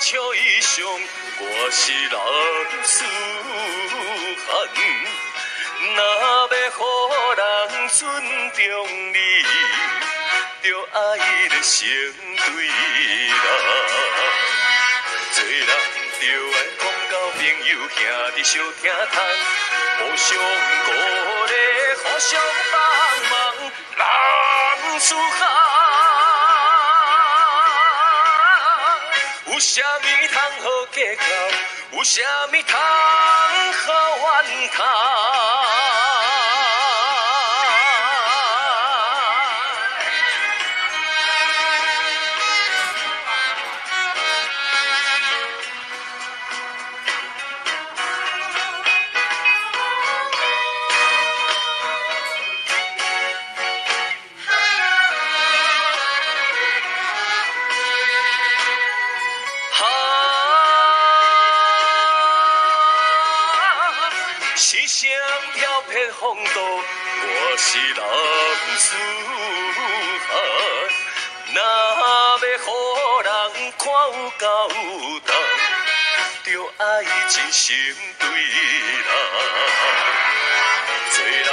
笑以上，我是人思汉。若要予人尊重你，就爱咧成对人。做人就爱讲到朋友兄弟相疼叹，互相鼓励，互相帮忙，人思汉。有啥物通好计较？有啥物通好怨叹？是谁飘撇风度？我是人思汉。若要予人看有交代，就爱真心对人。做人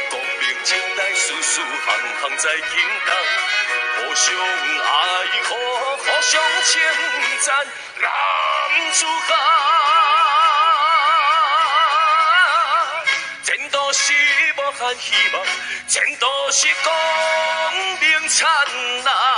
公平正大，事事项项在肩担，互相爱护，互相称赞，人思汉。前途是无限希望，前途是光明灿烂。